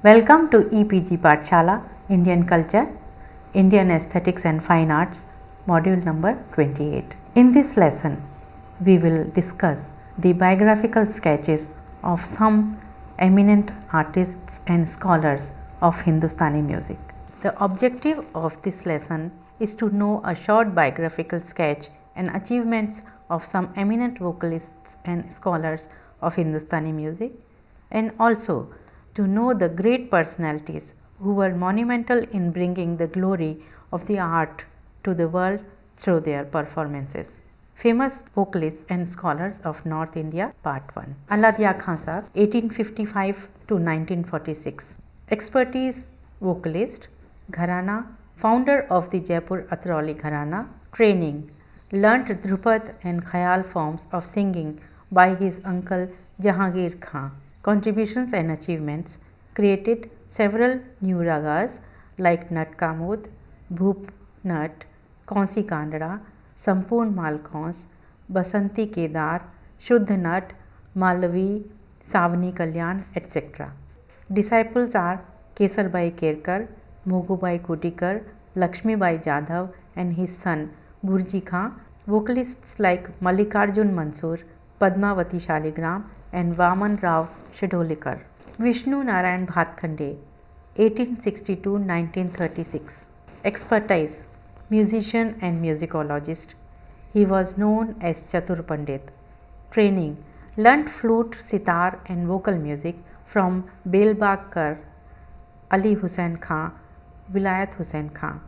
Welcome to EPG Pathshala, Indian Culture, Indian Aesthetics and Fine Arts, module number 28. In this lesson, we will discuss the biographical sketches of some eminent artists and scholars of Hindustani music. The objective of this lesson is to know a short biographical sketch and achievements of some eminent vocalists and scholars of Hindustani music, and also to know the great personalities who were monumental in bringing the glory of the art to the world through their performances. Famous vocalists and scholars of North India, Part 1. Alladia Khan Sahab, 1855 to 1946. Expertise, vocalist, Gharana, founder of the Jaipur Atrauli Gharana. Training, learnt Dhrupad and Khayal forms of singing by his uncle Jahangir Khan. Contributions and achievements, created several new ragas like Nat Kamod, Bhoop Nat, Kaunsi Kandra, Sampurn Malkons, Basanti Kedar, Shuddh Nat, Malavi, Savani Kalyan, etc. Disciples are Kesarbai Kerkar, Mogubai Kutikar, Lakshmibai Jadhav and his son Burji Khan. Vocalists like Mallikarjun Mansur, Padmavati Shaligram and Vaman Rao Shadolikar. Vishnu Narayan Bhatkhande, 1862-1936. Expertise, musician and musicologist. He was known as Chatur Pandit. Training, learnt flute, sitar and vocal music from Belbag Kar, Ali Hussain Khan, Vilayat Hussain Khan.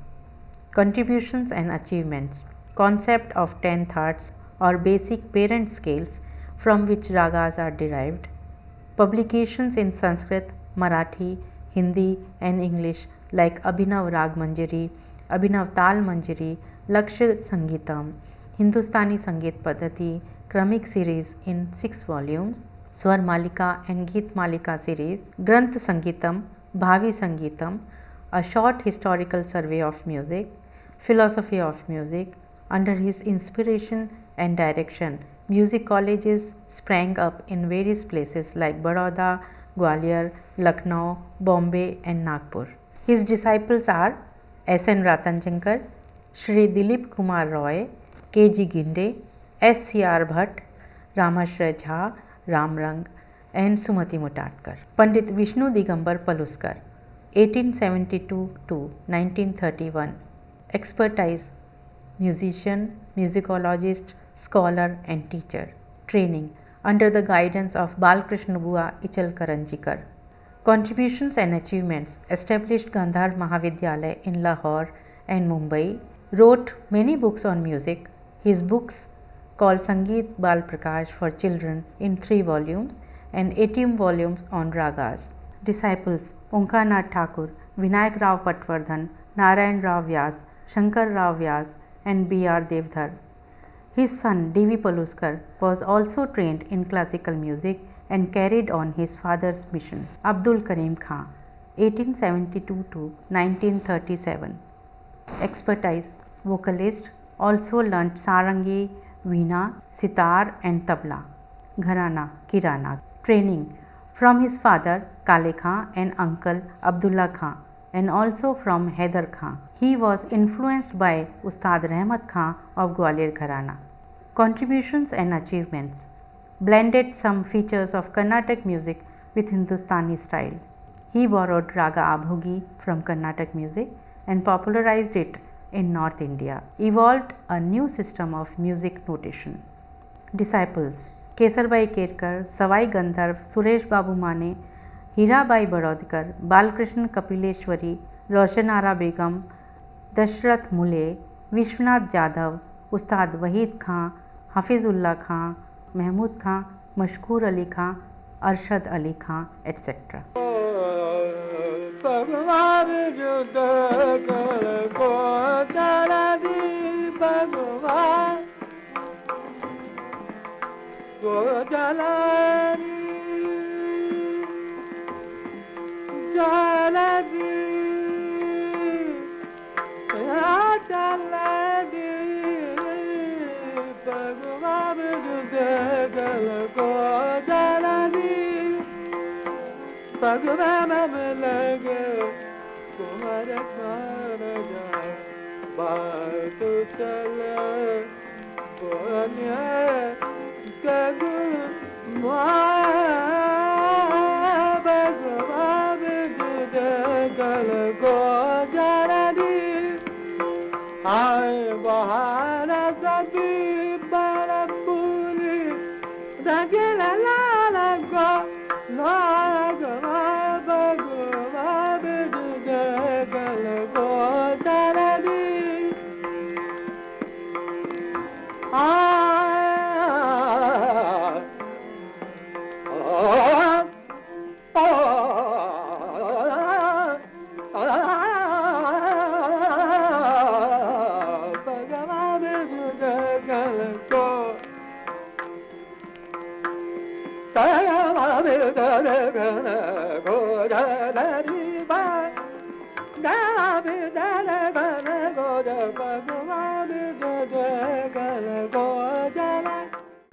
Contributions and achievements, concept of 10 thirds or basic parent scales from which ragas are derived. Publications in Sanskrit, Marathi, Hindi and English like Abhinav Rag Manjari, Abhinav Tal Manjari, Lakshya Sangeetam, Hindustani Sangeet Paddhati, Kramik series in 6 volumes, Swar Malika and Geet Malika series, Granth Sangeetam, Bhavi Sangeetam, a short historical survey of music, philosophy of music. Under his inspiration and direction, music colleges sprang up in various places like Baroda, Gwalior, Lucknow, Bombay and Nagpur. His disciples are S.N. Ratanshankar, Shri Dilip Kumar Roy, K.G. Ginde, S.C.R. Bhatt, Ramashray Jha, Ramrang and Sumati Mutatkar. Pandit Vishnu Digambar Paluskar, 1872 to 1931. Expertise, musician, musicologist, scholar and teacher. Training, under the guidance of Balkrishna Bua Ichal Karanjikar. Contributions and achievements, established Gandhar Mahavidyalaya in Lahore and Mumbai. Wrote many books on music. His books called Sangeet Bal Prakash for children in 3 volumes and 18 volumes on ragas. Disciples, Onkanath Thakur, Vinayak Rao Patwardhan, Narayan Rao Vyas, Shankar Rao Vyas and B.R. Devdhar. His son D.V. Paluskar was also trained in classical music and carried on his father's mission. Abdul Karim Khan, 1872 to 1937. Expertise, vocalist, also learnt sarangi, veena, sitar and tabla. Gharana, Kirana. Training, from his father Kale Khan and uncle Abdullah Khan and also from Haider Khan. He was influenced by Ustad Rahmat Khan of Gwalior Gharana. Contributions and achievements, blended some features of Carnatic music with Hindustani style. He borrowed Raga Abhogi from Carnatic music and popularized it in North India. Evolved a new system of music notation. Disciples, Kesarbai Kerkar, Savai Gandharv, Suresh Babu Mane, Hirabai Barodkar, Balkrishna Kapileshwari, Roshan Ara Begum, Dashrath Mule, Vishwanath Jadhav, Ustad Wahid Khan, Hafizullah Khan, Mahmud Khan, Mashkoor Ali Khan, Arshad Ali Khan, etc. Bhagwan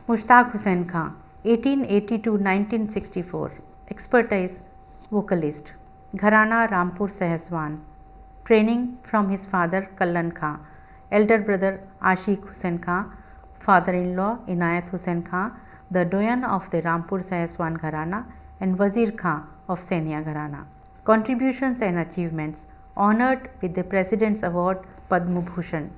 Mushtaq Hussain Khan, 1880 to 1964, expertise, vocalist, Gharana Rampur Sahaswan, training from his father Kallan Khan, elder brother Ashiq Hussain Khan, father-in-law Inayat Hussain Khan, the doyen of the Rampur Sahaswan Gharana, and Wazir Khan of Senia Gharana. Contributions and achievements, honored with the President's Award Padma Bhushan.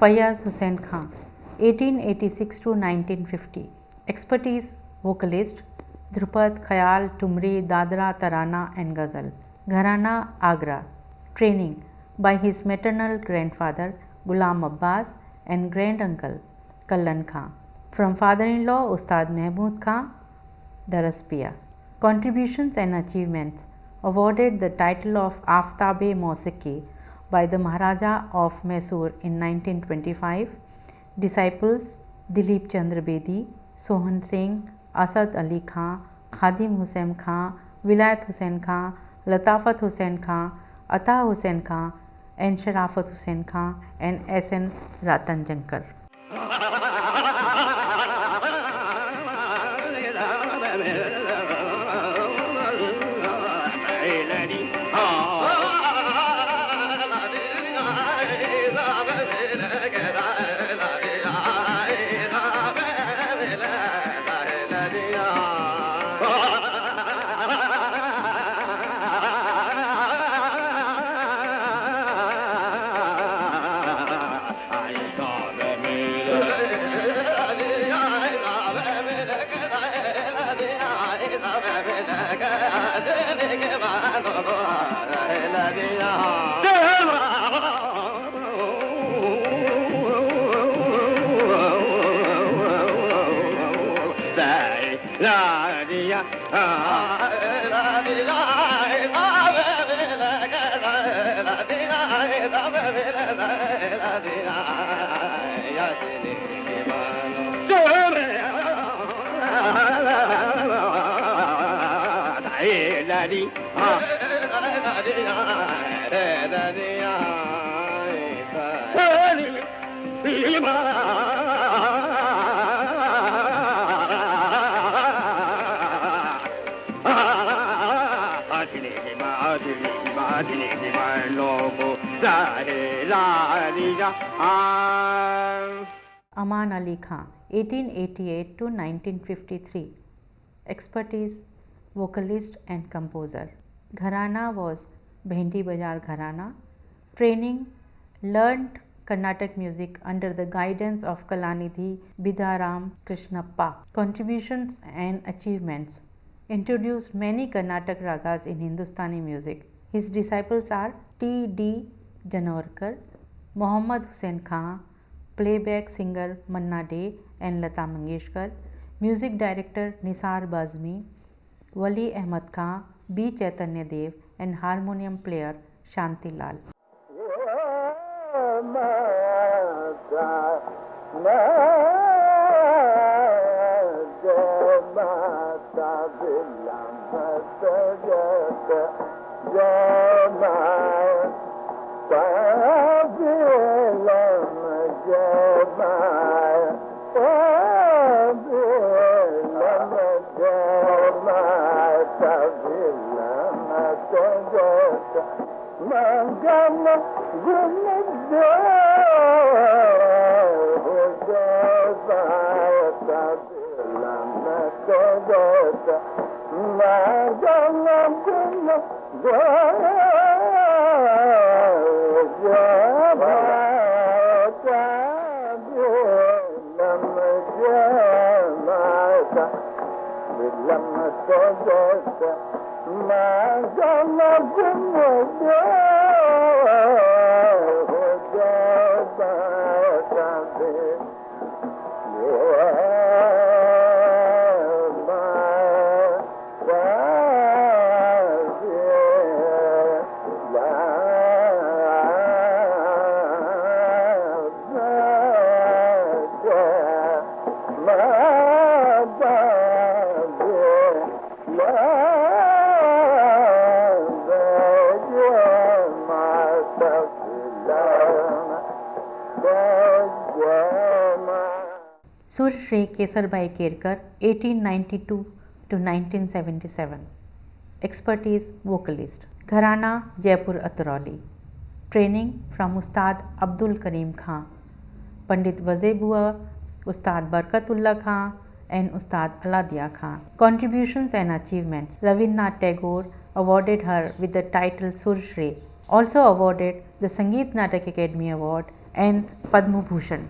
Fayaz Hussain Khan, 1886 to 1950, expertise, vocalist, Dhrupad, Khayal, Tumri, Dadra, Tarana and Ghazal, Gharana, Agra, training by his maternal grandfather Ghulam Abbas and grand uncle Kallan Khan, from father-in-law Ustad Mahmud Khan, Daraspia. Contributions and achievements, awarded the title of Aftab-e Mausiqi by the Maharaja of Mysore in 1925. Disciples, Dilip Chandra Bedi, Sohan Singh, Asad Ali Khan, Khadim Hussain Khan, Vilayat Hussain Khan, Latafat Hussain Khan, Ata Hussain Khan and Sharafat Hussain Khan and S.N. Ratan Jankar. Aman Ali Khan, 1888 to 1953. Expertise, vocalist and composer. Gharana was Bhendi Bazaar Gharana. Training, learned Carnatic music under the guidance of Kalanidhi Bidharam Krishnappa. Contributions and achievements. Introduced many Carnatic ragas in Hindustani music. His disciples are T. D. Janavarkar, Muhammad Hussain Khan, playback singer Manna Dey and Lata Mangeshkar, music director Nisar Bazmi, Wali Ahmad Khan, B. Chaitanya Dev and harmonium player Shanti Lal. Surshri Kesarbai Kerkar, 1892 to 1977. Expertise, vocalist. Gharana, Jaipur Ataroli. Training from Ustad Abdul Karim Khan, Pandit Wazebua, Ustad Barkatullah Khan and Ustad Aladia Khan. Contributions and achievements. Rabindranath Tagore awarded her with the title Surshri. Also awarded the Sangeet Natak Academy Award and Padma Bhushan.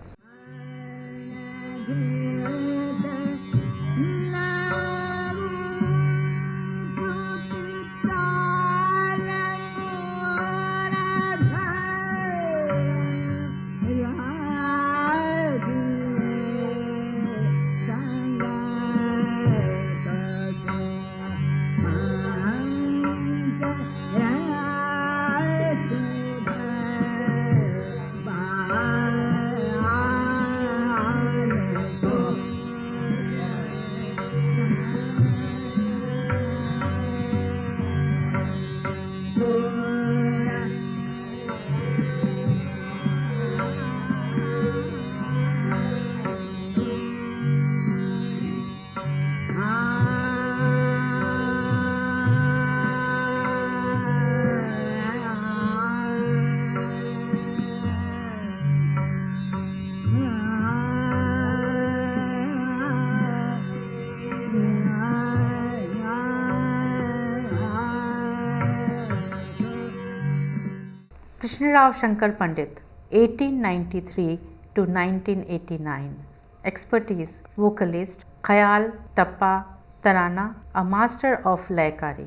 Krishnarao Shankar Pandit, 1893 to 1989. Expertise, vocalist, Khayal, Tappa, Tarana, a master of Laikari.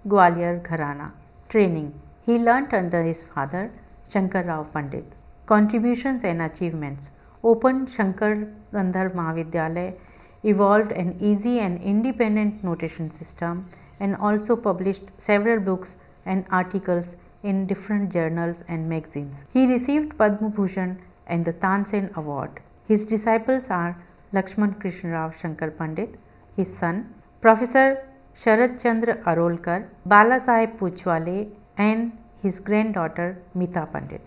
Gwalior Gharana. Training, he learnt under his father, Shankar Rao Pandit. Contributions and achievements, opened Shankar Gandharv Mahavidyalaya evolved an easy and independent notation system, and also published several books and articles in different journals and magazines. He received Padma Bhushan and the Tansen Award. His disciples are Lakshman Krishna Rao Shankar Pandit, his son, Professor Sharad Chandra Arolkar, Bala Saheb Puchwale, and his granddaughter Mita Pandit.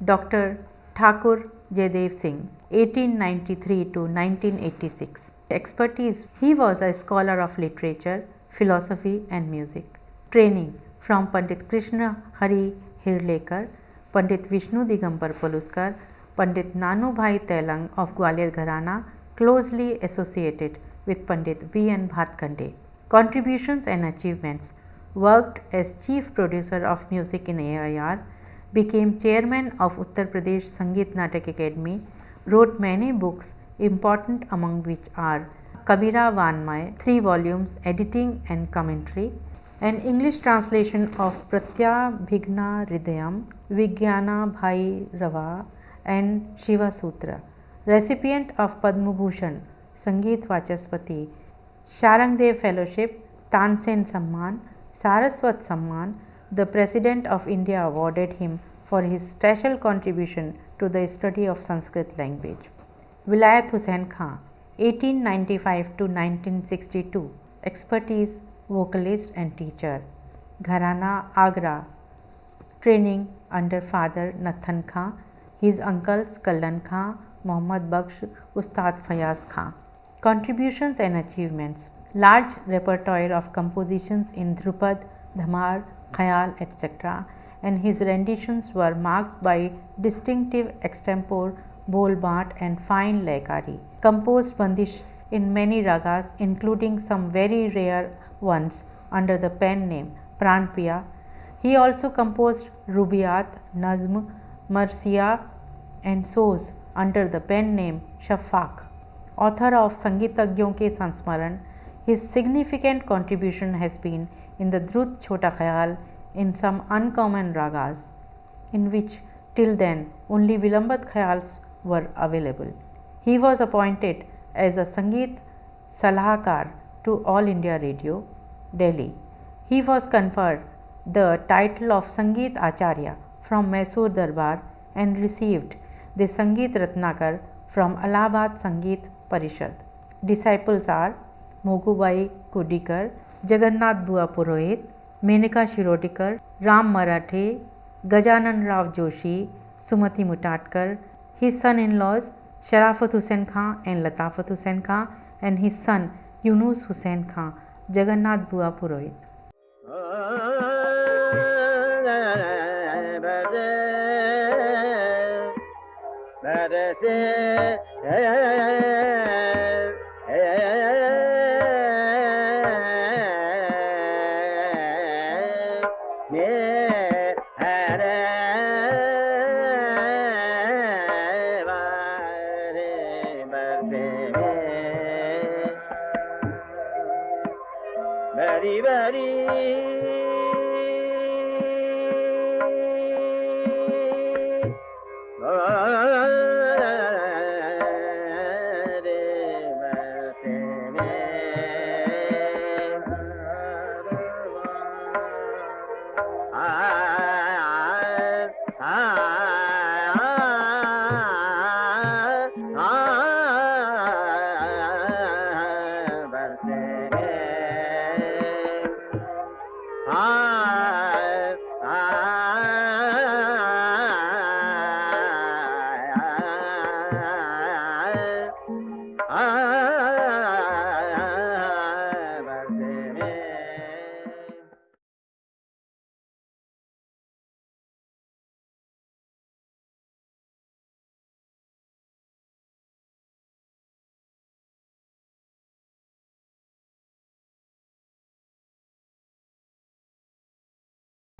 Dr. Thakur Jaydev Singh, 1893 to 1986. Expertise: he was a scholar of literature, philosophy and music. Training: from Pandit Krishna Hari Hirlekar, Pandit Vishnu Digambar Paluskar, Pandit Nanu Bhai Telang of Gwalior Gharana, closely associated with Pandit V. N. Bhatkande. Contributions and achievements: worked as chief producer of music in AIR, became chairman of Uttar Pradesh Sangeet Natak Academy, wrote many books, important among which are Kabira Vanmay, 3 volumes, editing and commentary, an English translation of Pratyabhigna Hridayam, Vigyana Bhai Rava, and Shiva Sutra. Recipient of Padma Bhushan, Sangeet Vachaspati, Sharangdev Fellowship, Tansen Samman, Saraswat Samman. The President of India awarded him for his special contribution to the study of Sanskrit language. Vilayat Hussain Khan, 1895 to 1962. Expertise: vocalist and teacher. Gharana, Agra. Training under Father Nathan Khan, his uncles Kallan Khan, Muhammad Baksh, Ustad Fayaz Khan. Contributions and achievements: large repertoire of compositions in Dhrupad, Dhamar, Khayal, etc., and his renditions were marked by distinctive extempore, bolbat, and fine laikari. Composed bandishes in many ragas, including some very rare ones under the pen name Pranpiya. He also composed Rubaiyat, Nazm, Marsiya, and Soz under the pen name Shaffaq. Author of Sangeetagyon Ke Sansmaran, his significant contribution has been in the Drut Chota Khayal in some uncommon ragas, in which till then only Vilambat Khayals were available. He was appointed as a Sangeet Salahakar to All India Radio, Delhi. He was conferred the title of Sangeet Acharya from Mysore Darbar and received the Sangeet Ratnakar from Allahabad Sangeet Parishad. Disciples are Mogubai Kudikar, Jagannath Bua Purohit, Menaka Shirodikar, Ram Marathe, Gajanan Rao Joshi, Sumati Mutatkar, his son-in-laws Sharafat Hussain Khan and Latafat Hussain Khan, and his son Yunus Hussain Khan, Jagannath Bua Purohit.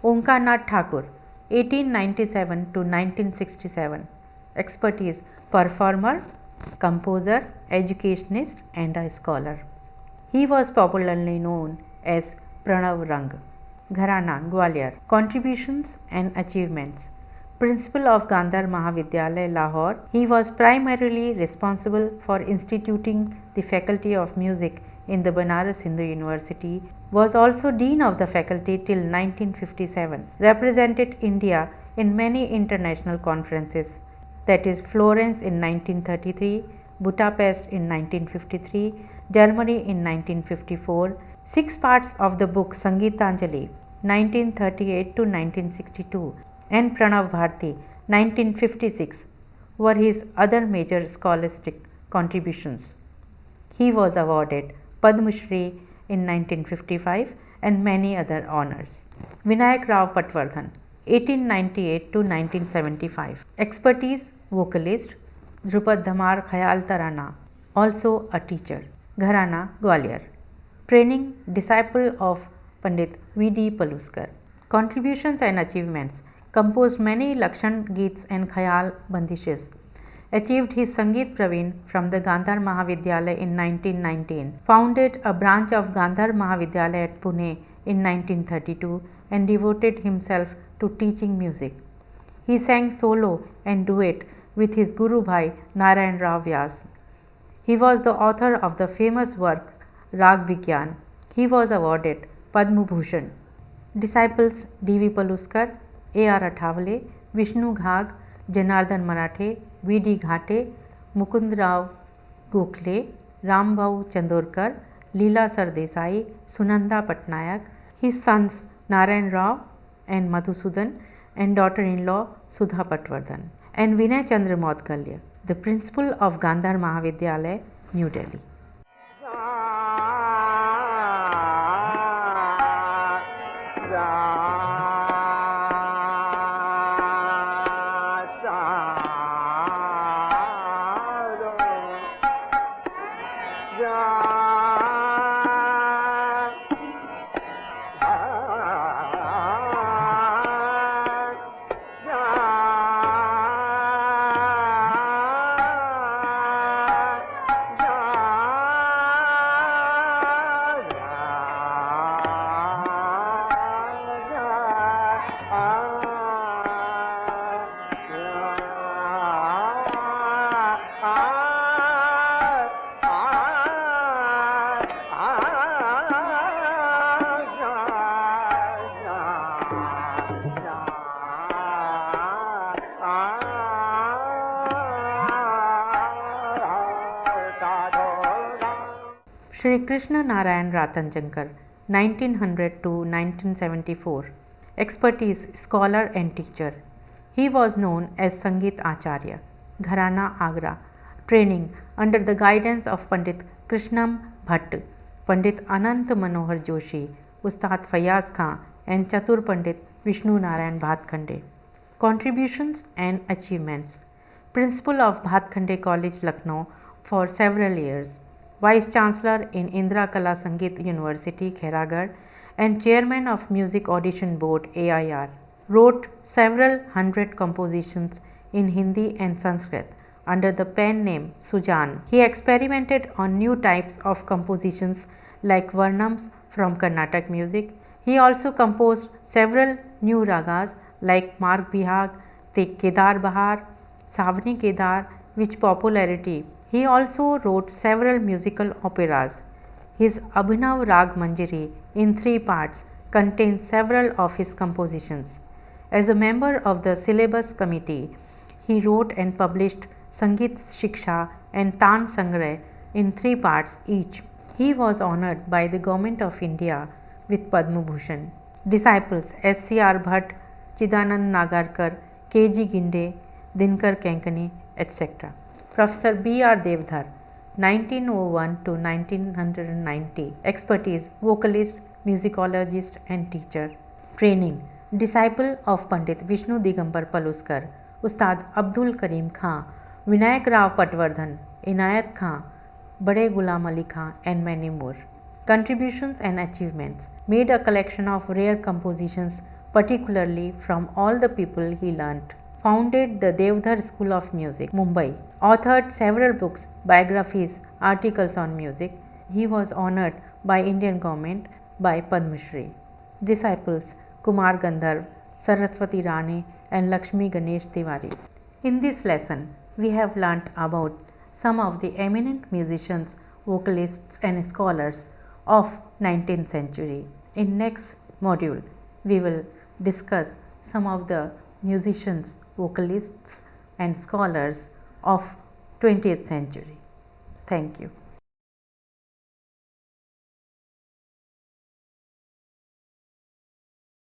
Omkarnath Thakur, 1897 to 1967. Expertise: performer, composer, educationist, and a scholar. He was popularly known as Pranav Rang. Gharana, Gwalior. Contributions and achievements. Principal of Gandhar Mahavidyalaya, Lahore, he was primarily responsible for instituting the Faculty of Music in the Banaras Hindu University, was also Dean of the faculty till 1957, represented India in many international conferences, that is Florence in 1933, Budapest in 1953, Germany in 1954. 6 parts of the book Sangeetanjali 1938 to 1962 and Pranav Bharti 1956 were his other major scholastic contributions. He was awarded Padma Shri in 1955 and many other honors. Vinayak Rao Patwardhan 1898 to 1975. Expertise: vocalist, Drupad Dhamar Khayal Tarana, also a teacher. Gharana, Gwalior. Training: disciple of Pandit V.D. Paluskar. Contributions and achievements: composed many Lakshan Geets and Khayal Bandishes. Achieved his Sangeet Praveen from the Gandhar Mahavidyalaya in 1919. Founded a branch of Gandhar Mahavidyalaya at Pune in 1932 and devoted himself to teaching music. He sang solo and duet with his Guru Bhai Narayan Rao Vyas. He was the author of the famous work Rag Vigyan. He was awarded Padma Bhushan. Disciples: D.V. Paluskar, A.R. Athawale, Vishnu Ghag, Janardhan Marathe, V.D. Ghate, Mukund Rao Gokhale, Rambhau Chandorkar, Leela Sardesai, Sunanda Patnaik, his sons Narayan Rao and Madhusudan, and daughter-in-law Sudha Patwardhan, and Vinay Chandra Maudgalya, the principal of Gandhar Mahavidyalaya, New Delhi. Shri Krishna Narayan Ratanjankar, 1900 to 1974. Expertise: scholar and teacher. He was known as Sangeet Acharya. Gharana, Agra. Training under the guidance of Pandit Krishnam Bhatt, Pandit Anant Manohar Joshi, Ustad Fayaz Khan, and Chatur Pandit Vishnu Narayan Bhatkhande. Contributions and achievements: Principal of Bhatkhande College, Lucknow for several years. Vice Chancellor in Indira Kala Sangeet University, Khairagarh, and Chairman of Music Audition Board, AIR. Wrote several hundred compositions in Hindi and Sanskrit under the pen name Sujan. He experimented on new types of compositions like Varnams from Carnatic music. He also composed several new ragas like Marg Bihag, Kedar Bahar, Savni Kedar, which popularity. He also wrote several musical operas. His Abhinav Rag Manjari in 3 parts contains several of his compositions. As a member of the syllabus committee, he wrote and published Sangeet Shiksha and Tan Sangrah in 3 parts each. He was honored by the Government of India with Padma Bhushan. Disciples: S.C.R. Bhatt, Chidanand Nagarkar, K.G. Ginde, Dinkar Kenkani, etc. Professor B.R. Devdhar, 1901 to 1990. Expertise: vocalist, musicologist and teacher. Training: disciple of Pandit Vishnu Digambar Paluskar, Ustad Abdul Karim Khan, Vinayak Rao Patwardhan, Inayat Khan, Bade Ghulam Ali Khan, and many more. Contributions and achievements: made a collection of rare compositions particularly from all the people he learnt. Founded the Devdhar School of Music, Mumbai. Authored several books, biographies, articles on music. He was honored by Indian government by Padma Shri. Disciples Kumar Gandharv, Saraswati Rane and Lakshmi Ganesh Tiwari. In this lesson, we have learnt about some of the eminent musicians, vocalists and scholars of 19th century. In next module, we will discuss some of the musicians, vocalists and scholars of 20th century. Thank you.